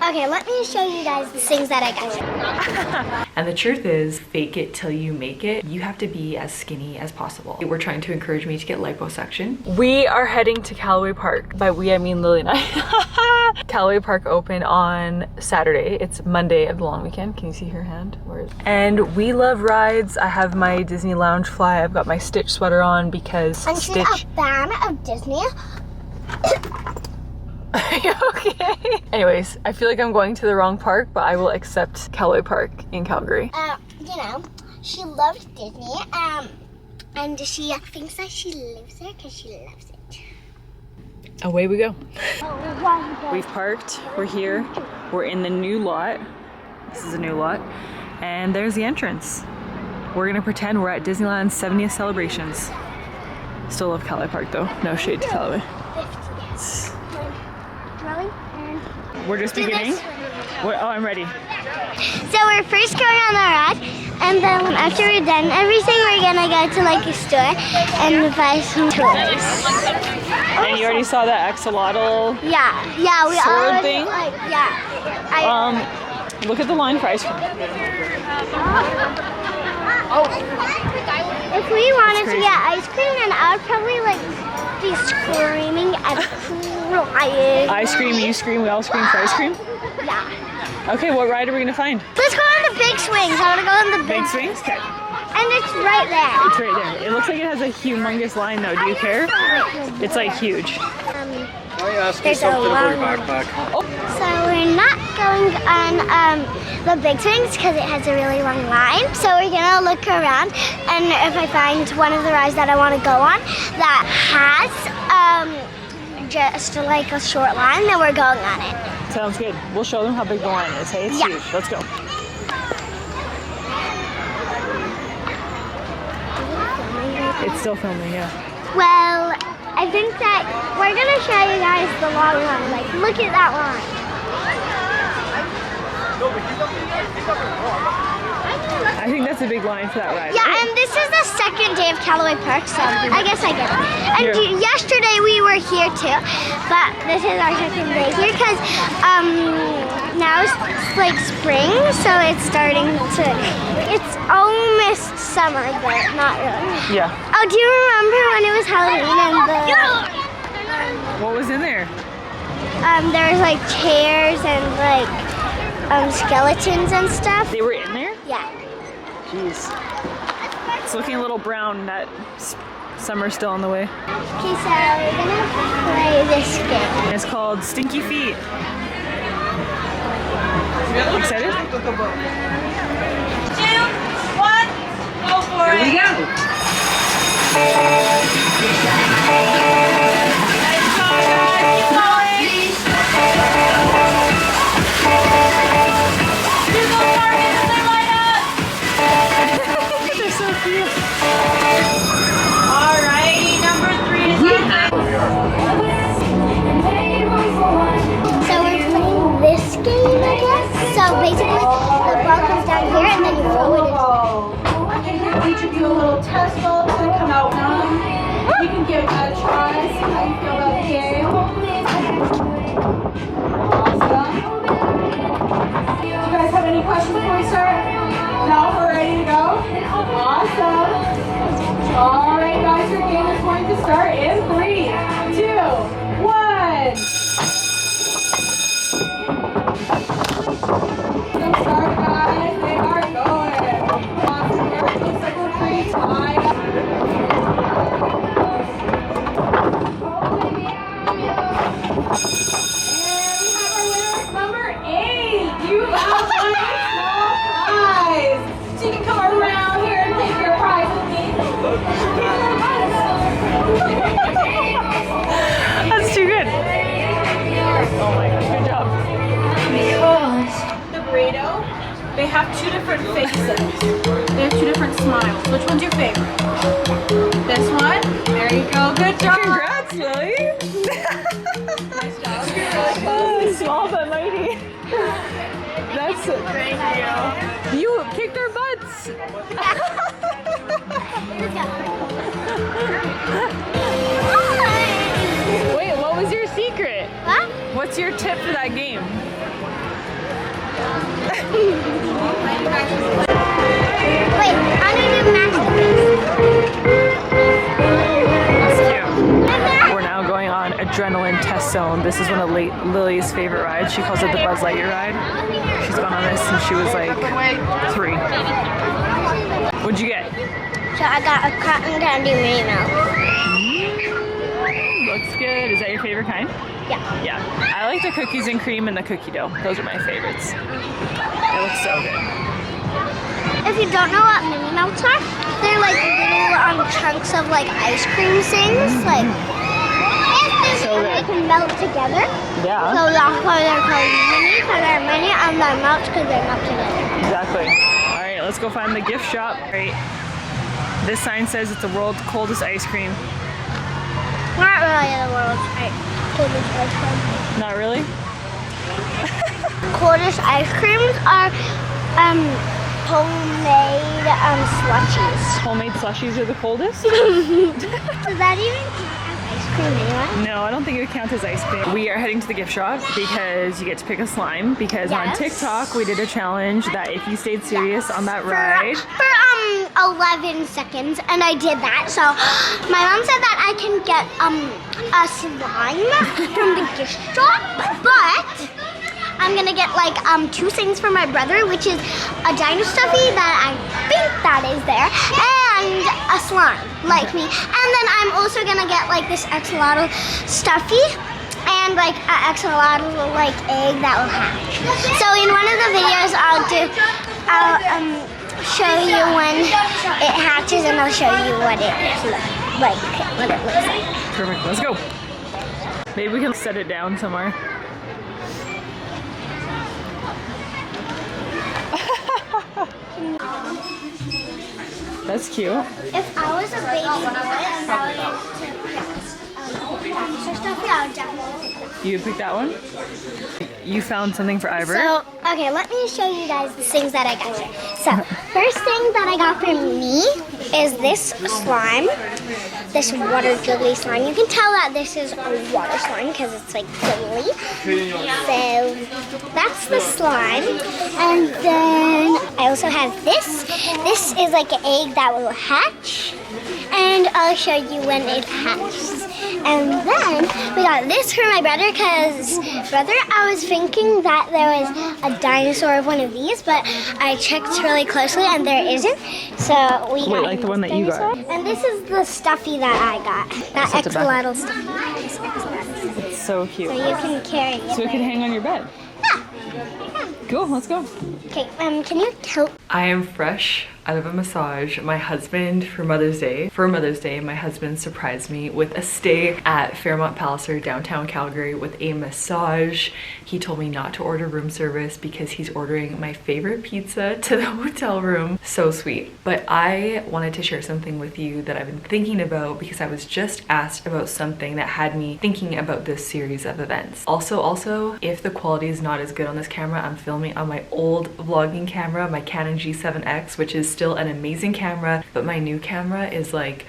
Okay, let me show you guys the things that I got. And the truth is, fake it till you make it. You have to be as skinny as possible. We're trying to encourage me to get liposuction. We are heading to Calaway Park. By we, I mean Lily and I. Calaway Park open on Saturday. It's Monday of the long weekend. Can you see her hand? Where is it? And we love rides. I have my Disney lounge fly. I've got my Stitch sweater on because Stitch... a fan of Disney. Are you okay? Anyways, I feel like I'm going to the wrong park, but I will accept Calaway Park in Calgary. You know, she loves Disney, and she thinks that she lives there because she loves it. Away we go. We've parked, we're here, we're in the new lot. This is a new lot, and there's the entrance. We're gonna pretend we're at Disneyland's 70th celebrations. Still love Calaway Park though, no shade to Calaway. We're just beginning. Oh, I'm ready. So we're first going on the ride, and then after we're done everything, we're gonna go to like a store and buy some toys. And you already saw that axolotl we sword already, thing? Look at the line for ice cream. If we wanted to get ice cream, then I would probably like be screaming and crying. I scream, you scream, we all scream for ice cream? Yeah. Okay, what ride are we gonna find? Let's go on the big swings. I wanna go on the Big swings? Okay. And it's right there. It's right there. It looks like it has a humongous line though. Do you care? It's like huge. There's a long backpack. Oh. So we're not going on the big swings because it has a really long line. So we're gonna look around, and if I find one of the rides that I want to go on that has just like a short line, then we're going on it. Sounds good. We'll show them how big the line is. Hey, it's huge. Let's go. It's still filming, yeah. Well, I think that we're gonna show you guys the long one. Like, look at that line. I think that's a big line for that ride. Yeah, right? and this is the second day of Calaway Park, so I guess I get it. And yesterday we were here too, but this is our second day here because now it's like spring, so it's starting to, it's almost summer, but not really. Yeah. Oh, do you remember when it was Halloween and What was in there? There was like chairs and like skeletons and stuff? They were in there? Yeah. Jeez. It's looking a little brown. That summer's still on the way. Okay, so we're gonna play this game. It's called Stinky Feet. Excited? 2, 1, go for it. Here we go. Nice job, guys. Keep going. Do those targets as they line up. They're so cute. All right, number 3 is on. So we're playing this game, I guess. So basically, the ball comes down here and then you throw it I can give each of you a little test ball to come out one. You can give it a try, see how you feel about the game. Awesome. Do you guys have any questions before we start? No, we're ready to go? Awesome. All right, guys, your game is going to start in 3, 2, 1. Good start, guys. They are going. Awesome work. Looks like we're pretty tied. And we have our winner, number 8. You got one small prize. So you can come around here and take your prize with me. That's too good. Oh my gosh, good job. The burrito, they have 2 different faces. They have 2 different smiles. Which one's your favorite? This one? There you go. Good job. Congrats, Lily. Nice job. Oh, small but mighty. That's it. Thank you. You kicked our butts. Wait, what was your secret? What? What's your tip for that game? Wait, how do you do masterpiece? We're now going on Adrenaline Test Zone. This is one of Lily's favorite rides. She calls it the Buzz Lightyear ride. She's gone on this since she was like 3. What'd you get? So I got a cotton candy Minnie Mouse. Looks good. Is that your favorite kind? Yeah. Yeah. I like the cookies and cream and the cookie dough. Those are my favorites. It looks so good. If you don't know what Minnie Mouse are, they're like little chunks of like ice cream things. Like, So they good. can melt together. Yeah. So that's why they're called mini, because they're mini, and they're melt because they melt together. Exactly. All right, let's go find the gift shop. All right. This sign says it's the world's coldest ice cream. Not really the world's coldest ice cream. Not really? Coldest ice creams are homemade slushies. Homemade slushies are the coldest? Does that even count as ice cream anyway? No, I don't think it would count as ice cream. We are heading to the gift shop because you get to pick a slime, because on Yes. TikTok we did a challenge that if you stayed serious on that ride, For 11 seconds, and I did that. So my mom said that I can get a slime from the gift shop, but I'm gonna get like 2 things for my brother, which is a dino stuffy that I think that is there, and a slime like me. And then I'm also gonna get like this axolotl stuffy and like an axolotl like egg that will hatch. So in one of the videos I'll show you when it hatches, and I'll show you what it looks like. perfect, let's go. Maybe we can set it down somewhere. That's cute. If I was a baby boy and I was to pick dinosaur stuffy, I would definitely pick that. You would pick that one? You found something for Ivor? So, okay, let me show you guys the things that I got here. So, first thing that I got for me is this slime, this water jelly slime. You can tell that this is a water slime because it's like jelly. So, that's the slime. And then I also have this. This is like an egg that will hatch. And I'll show you when it hatches. And then we got this for my brother because, brother, I was thinking that there was a dinosaur of one of these, but I checked really closely and there isn't. So we got like the one that you got. And this is the stuffy that I got. That Set it back. axolotl stuffy. This axolotl stuffy. It's so cute. So you can carry it. So it can hang on your bed. Cool, let's go. Okay, can you help? I am fresh out of a massage. My husband, for Mother's Day, my husband surprised me with a stay at Fairmont Palliser, downtown Calgary, with a massage. He told me not to order room service because he's ordering my favorite pizza to the hotel room. So sweet. But I wanted to share something with you that I've been thinking about because I was just asked about something that had me thinking about this series of events. Also, if the quality is not as good on this camera, I'm filming on my old vlogging camera, my Canon G7X, which is still an amazing camera, but my new camera is like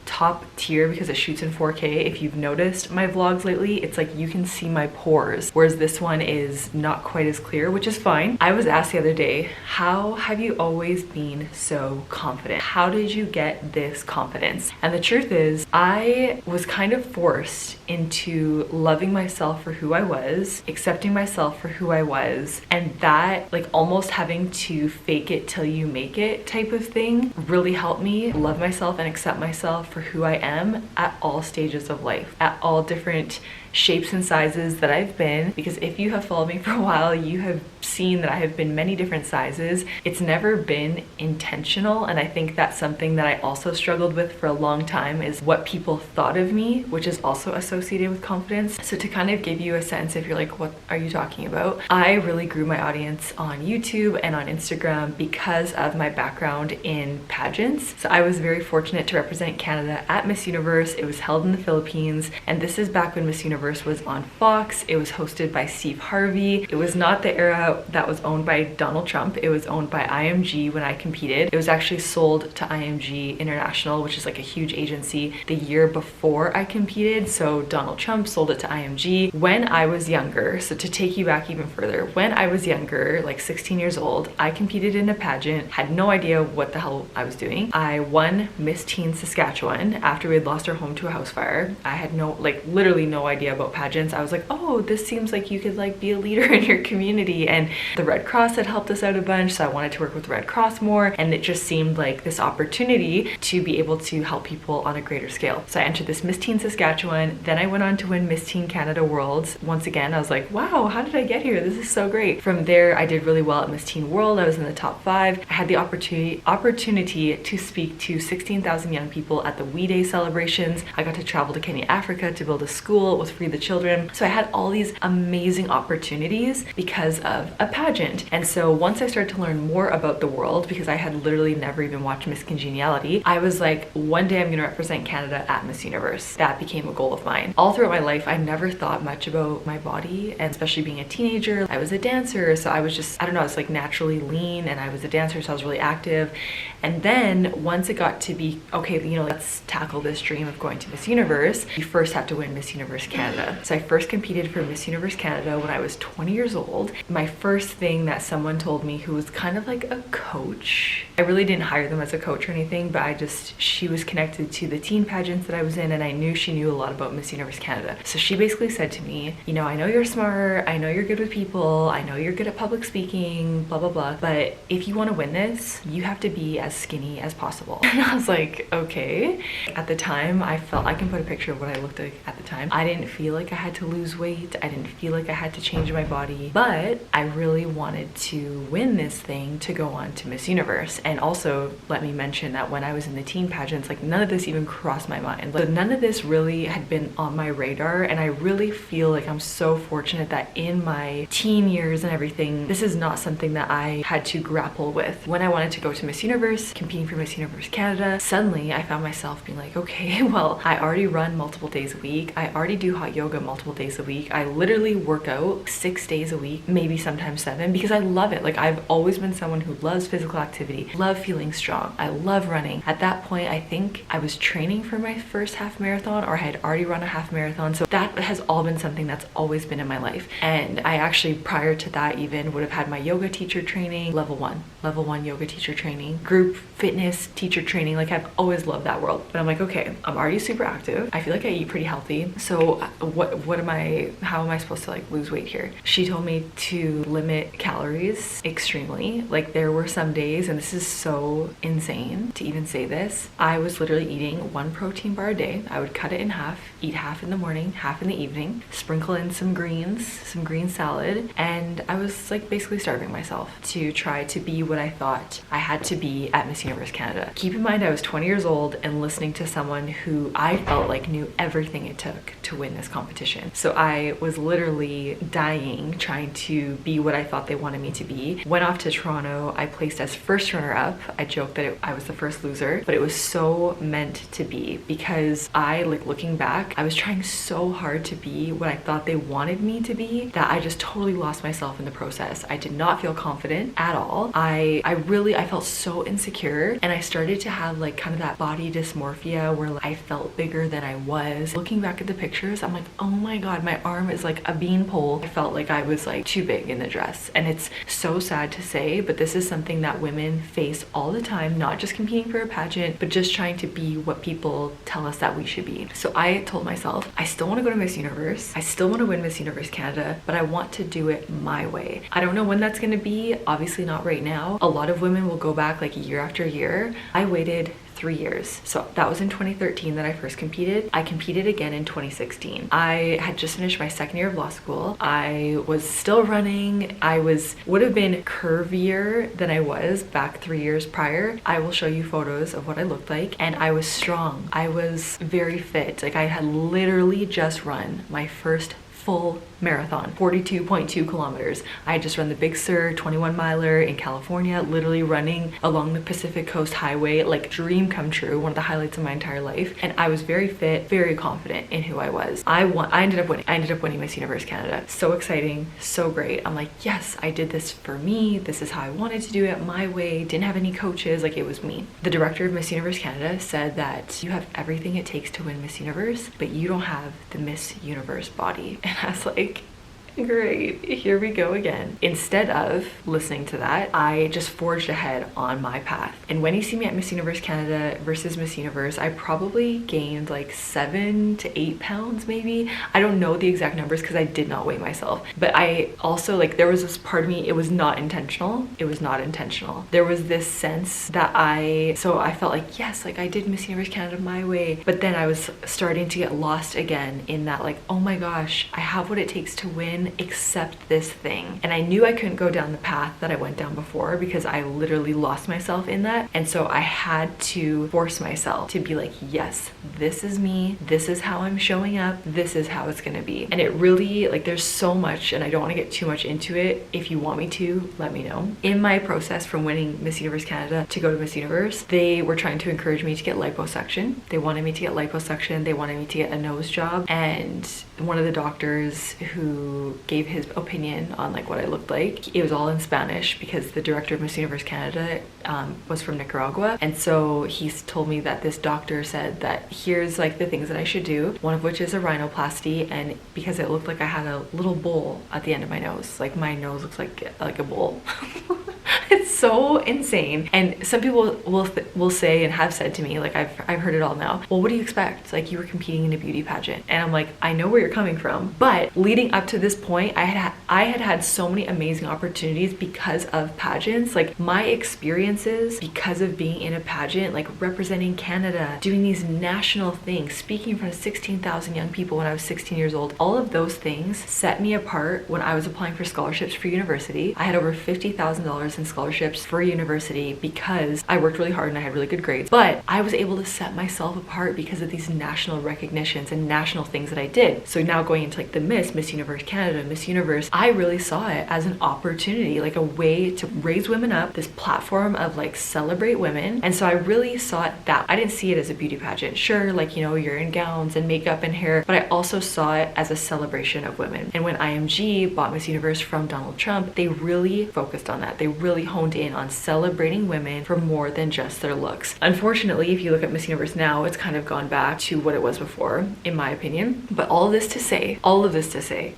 top tier because it shoots in 4K. If you've noticed my vlogs lately, it's like you can see my pores, whereas this one is not quite as clear, which is fine. I was asked the other day, how have you always been so confident? How did you get this confidence? And the truth is, I was kind of forced into loving myself for who I was, accepting myself for who I was, and that like almost having to fake it till you make it type of thing really helped me love myself and accept myself for who I am at all stages of life, at all different shapes and sizes that I've been. Because if you have followed me for a while, you have seen that I have been many different sizes. It's never been intentional, and I think that's something that I also struggled with for a long time, is what people thought of me, which is also associated with confidence. So to kind of give you a sense, if you're like, what are you talking about? I really grew my audience on YouTube and on Instagram because of my background in pageants. So I was very fortunate to represent Canada at Miss Universe. It was held in the Philippines, and this is back when Miss Universe was on Fox. It was hosted by Steve Harvey. It was not the era that was owned by Donald Trump. It was owned by IMG when I competed. It was actually sold to IMG International, which is like a huge agency, the year before I competed. So Donald Trump sold it to IMG when I was younger. So to take you back even further, when I was younger, like 16 years old, I competed in a pageant, had no idea what the hell I was doing. I won Miss Teen Saskatchewan after we had lost our home to a house fire. I had literally no idea about pageants. I was like, oh, this seems like you could like be a leader in your community, and the Red Cross had helped us out a bunch, so I wanted to work with the Red Cross more, and it just seemed like this opportunity to be able to help people on a greater scale. So I entered this Miss Teen Saskatchewan, then I went on to win Miss Teen Canada Worlds. Once again, I was like, wow, how did I get here? This is so great. From there, I did really well at Miss Teen World. I was in the top 5. I had the opportunity to speak to 16,000 young people at the We Day celebrations. I got to travel to Kenya, Africa to build a school with Free the Children. So I had all these amazing opportunities because of a pageant. And so once I started to learn more about the world, because I had literally never even watched Miss Congeniality, I was like, one day I'm gonna represent Canada at Miss Universe. That became a goal of mine. All throughout my life, I never thought much about my body, and especially being a teenager, I was a dancer, so I was just, I don't know, I was like naturally lean, and I was a dancer, so I was really active. And then once it got to be, okay, you know, let's tackle this dream of going to Miss Universe, you first have to win Miss Universe Canada. So I first competed for Miss Universe Canada when I was 20 years old. My first thing that someone told me, who was kind of like a coach, I really didn't hire them as a coach or anything, but she was connected to the teen pageants that I was in, and I knew she knew a lot about Miss Universe Canada. So she basically said to me, you know, I know you're smart, I know you're good with people, I know you're good at public speaking, blah, blah, blah, but if you want to win this, you have to be as skinny as possible. And I was like, okay. At the time, I can put a picture of what I looked like at the time. I didn't feel like I had to lose weight. I didn't feel like I had to change my body, but I really wanted to win this thing to go on to Miss Universe. And also, let me mention that when I was in the teen pageants, like none of this even crossed my mind. Like none of this really had been on my radar, and I really feel like I'm so fortunate that in my teen years and everything, this is not something that I had to grapple with. When I wanted to go to Miss Universe, competing for Miss Universe Canada, suddenly I found myself being like, okay, well, I already run multiple days a week. I already do hot yoga multiple days a week. I literally work out 6 days a week, maybe sometimes 7, because I love it. Like I've always been someone who loves physical activity, love feeling strong. I love running. At that point, I think I was training for my first half marathon, or I had already run a half marathon. So that has all been something that's always been in my life. And I actually, prior to that even, would have had my yoga teacher training, level one yoga teacher training, group fitness teacher training. Like I've always loved that world. But I'm like, okay, I'm already super active. I feel like I eat pretty healthy. So how am I supposed to like lose weight here? She told me to limit calories extremely. Like there were some days, and this is so insane to even say this, I was literally eating 1 protein bar a day. I would cut it in half, eat half in the morning, half in the evening, sprinkle in some greens, some green salad, and I was like basically starving myself to try to be what I thought I had to be at Miss Universe Canada. Keep in mind, I was 20 years old and listening to someone who I felt like knew everything it took to win this competition. So I was literally dying trying to be what I thought they wanted me to be. Went off to Toronto. I placed as first runner-up. I joked that I was the first loser, but it was so meant to be, because like looking back, I was trying so hard to be what I thought they wanted me to be that I just totally lost myself in the process. I did not feel confident at all. I felt so insecure, and I started to have like kind of that body dysmorphia where like, I felt bigger than I was. Looking back at the pictures, I'm like, oh my god, my arm is like a beanpole. I felt like I was like too big in the dress, and it's so sad to say, but this is something that women face all the time, not just competing for a pageant, but just trying to be what people tell us that we should be. So I told myself, I still want to go to Miss Universe. I still want to win Miss Universe Canada, but I want to do it my way. I don't know when that's going to be, obviously not right now. A lot of women will go back like year after year. I waited 3 years. So that was in 2013 that I first competed. I competed again in 2016. I had just finished my second year of law school. I was still running. I would have been curvier than I was back 3 years prior. I will show you photos of what I looked like, and I was strong. I was very fit. Like I had literally just run my first full marathon, 42.2 kilometers. I had just run the Big Sur 21 miler in California, literally running along the Pacific Coast Highway, like dream come true, one of the highlights of my entire life. And I was very fit, very confident in who I was. I ended up winning Miss Universe Canada. So exciting, so great. I'm like, yes, I did this for me. This is how I wanted to do it, my way. Didn't have any coaches, like it was me. The director of Miss Universe Canada said that you have everything it takes to win Miss Universe, but you don't have the Miss Universe body. And I was like, great, here we go again. Instead of listening to that, I just forged ahead on my path. And when you see me at Miss Universe Canada versus Miss Universe, I probably gained like 7 to 8 pounds maybe. I don't know the exact numbers because I did not weigh myself. But I also, like, there was this part of me, it was not intentional. It was not intentional. There was this sense that I felt like, yes, like I did Miss Universe Canada my way. But then I was starting to get lost again in that, like, oh my gosh, I have what it takes to win, accept this thing. And I knew I couldn't go down the path that I went down before because I literally lost myself in that. And so I had to force myself to be like, yes, this is me. This is how I'm showing up. This is how it's gonna be. And it really, like, there's so much, and I don't want to get too much into it. If you want me to, let me know. In my process from winning Miss Universe Canada to go to Miss Universe, they were trying to encourage me to get liposuction. They wanted me to get liposuction. They wanted me to get a nose job. And one of the doctors who gave his opinion on like what I looked like, it was all in Spanish because the director of Miss Universe Canada was from Nicaragua. And so he's told me that this doctor said that here's like the things that I should do, one of which is a rhinoplasty. And because it looked like I had a little bowl at the end of my nose, like my nose looks like a bowl. It's so insane. And some people will say and have said to me, like I've heard it all now, well, what do you expect? Like, you were competing in a beauty pageant. And I'm like, I know where you're coming from. But leading up to this point, I had so many amazing opportunities because of pageants. Like my experiences because of being in a pageant, like representing Canada, doing these national things, speaking in front of 16,000 young people when I was 16 years old, all of those things set me apart when I was applying for scholarships for university. I had over $50,000 in scholarships for university because I worked really hard and I had really good grades. But I was able to set myself apart because of these national recognitions and national things that I did. So now going into like the Miss Universe Canada, Miss Universe, I really saw it as an opportunity, like a way to raise women up, this platform of like celebrate women. And so I really saw it that I didn't see it as a beauty pageant. Sure, like, you know, you're in gowns and makeup and hair, but I also saw it as a celebration of women. And when IMG bought Miss Universe from Donald Trump, they really focused on that. They really honed in on celebrating women for more than just their looks. Unfortunately, if you look at Miss Universe now, it's kind of gone back to what it was before, in my opinion. But all of this to say,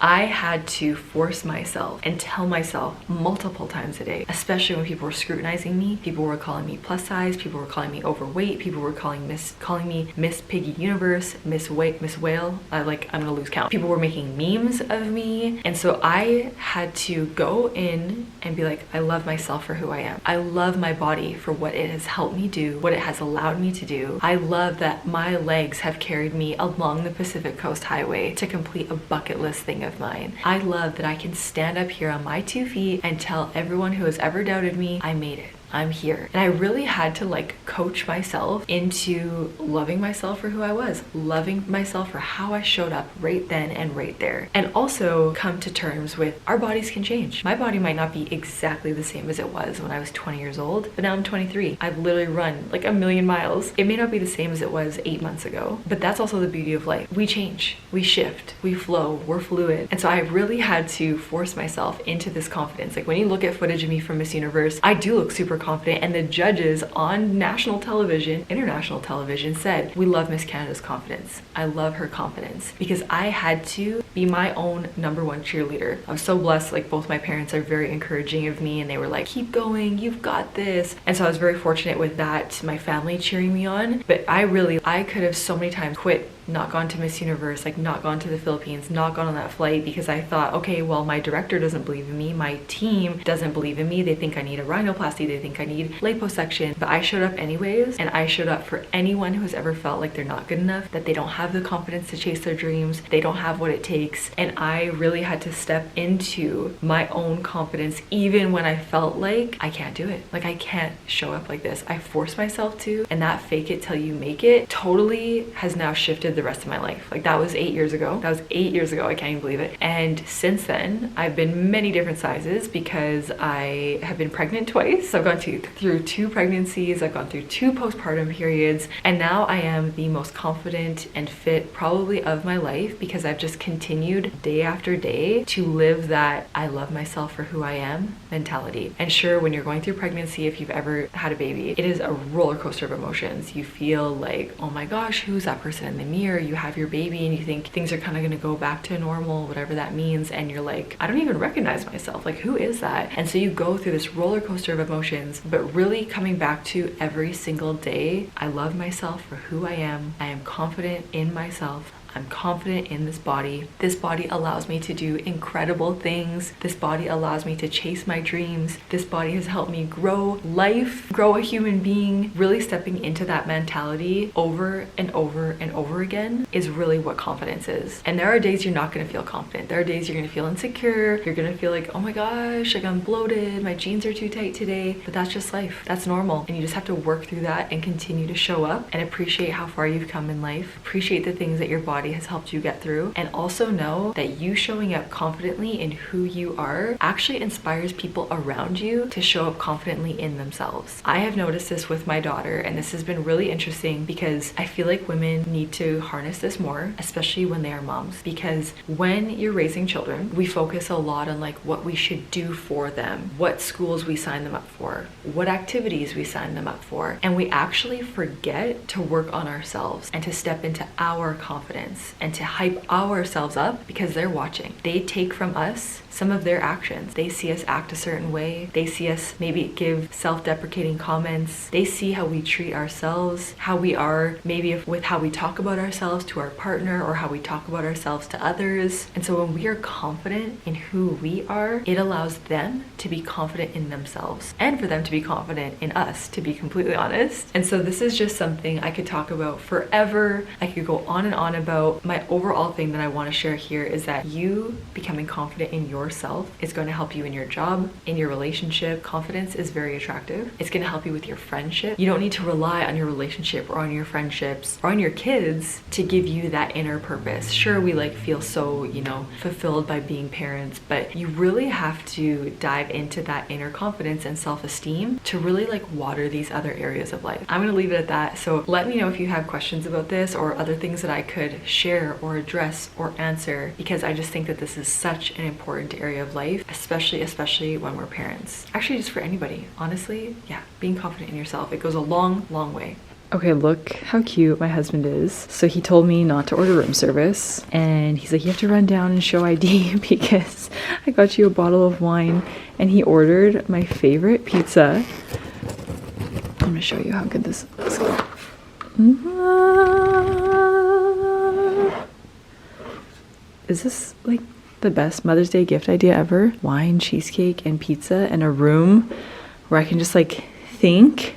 I had to force myself and tell myself multiple times a day, especially when people were scrutinizing me. People were calling me plus size, people were calling me overweight, people were calling me Miss Piggy Universe, Miss Whale. I'm gonna lose count. People were making memes of me. And so I had to go in and be like, I love myself for who I am. I love my body for what it has helped me do, what it has allowed me to do. I love that my legs have carried me along the Pacific Coast Highway to complete a bucket list thing of mine. I love that I can stand up here on my 2 feet and tell everyone who has ever doubted me, I made it. I'm here. And I really had to like coach myself into loving myself for who I was, loving myself for how I showed up right then and right there. And also come to terms with our bodies can change. My body might not be exactly the same as it was when I was 20 years old, but now I'm 23. I've literally run like 1,000,000 miles. It may not be the same as it was 8 months ago, but that's also the beauty of life. We change, we shift, we flow, we're fluid. And so I really had to force myself into this confidence. Like when you look at footage of me from Miss Universe, I do look super confident, and the judges on national television, international television said, we love Miss Canada's confidence. I love her confidence, because I had to be my own #1 cheerleader. I was so blessed, like both my parents are very encouraging of me, and they were like, keep going, you've got this. And so I was very fortunate with that, my family cheering me on. But I could have so many times quit, not gone to Miss Universe, like not gone to the Philippines, not gone on that flight, because I thought, okay, well, my director doesn't believe in me, my team doesn't believe in me, they think I need a rhinoplasty, they think I need liposuction. But I showed up anyways, and I showed up for anyone who has ever felt like they're not good enough, that they don't have the confidence to chase their dreams, they don't have what it takes. And I really had to step into my own confidence, even when I felt like I can't do it, like I can't show up like this. I forced myself to, and that fake it till you make it totally has now shifted the the rest of my life. Like that was 8 years ago. That was 8 years ago. I can't even believe it. And since then, I've been many different sizes because I have been pregnant twice. I've gone through 2 pregnancies. I've gone through 2 postpartum periods. And now I am the most confident and fit probably of my life because I've just continued day after day to live that I love myself for who I am mentality. And sure, when you're going through pregnancy, if you've ever had a baby, it is a roller coaster of emotions. You feel like, oh my gosh, who's that person in the mirror? You have your baby and you think things are kind of going to go back to normal, whatever that means. And you're like, I don't even recognize myself. Like, who is that? And so you go through this roller coaster of emotions, but really coming back to every single day, I love myself for who I am. I am confident in myself. I'm confident in this body. This body allows me to do incredible things. This body allows me to chase my dreams. This body has helped me grow life, grow a human being. Really stepping into that mentality over and over and over again is really what confidence is. And there are days you're not going to feel confident. There are days you're going to feel insecure. You're going to feel like, oh my gosh, like I'm bloated. My jeans are too tight today. But that's just life. That's normal. And you just have to work through that and continue to show up and appreciate how far you've come in life. Appreciate the things that your body has helped you get through, and also know that you showing up confidently in who you are actually inspires people around you to show up confidently in themselves. I have noticed this with my daughter, and this has been really interesting because I feel like women need to harness this more, especially when they are moms, because when you're raising children, we focus a lot on like what we should do for them, what schools we sign them up for, what activities we sign them up for, and we actually forget to work on ourselves and to step into our confidence and to hype ourselves up because they're watching. They take from us some of their actions. They see us act a certain way. They see us maybe give self-deprecating comments. They see how we treat ourselves, how we are maybe with how we talk about ourselves to our partner or how we talk about ourselves to others. And so when we are confident in who we are, it allows them to be confident in themselves and for them to be confident in us, to be completely honest. And so this is just something I could talk about forever. I could go on and on about. My overall thing that I want to share here is that you becoming confident in yourself is going to help you in your job, in your relationship. Confidence is very attractive. It's going to help you with your friendship. You don't need to rely on your relationship or on your friendships or on your kids to give you that inner purpose. Sure, we like feel so, you know, fulfilled by being parents, but you really have to dive into that inner confidence and self-esteem to really like water these other areas of life. I'm going to leave it at that. So let me know if you have questions about this or other things that I could share or address or answer, because I just think that this is such an important area of life, especially when we're parents. Actually, just for anybody, honestly. Yeah, being confident in yourself, it goes a long way. Okay, look how cute my husband is. So he told me not to order room service, and he's like, you have to run down and show ID because I got you a bottle of wine. And he ordered my favorite pizza. I'm gonna show you how good this is. Is this like the best Mother's Day gift idea ever? Wine, cheesecake, and pizza, and a room where I can just like think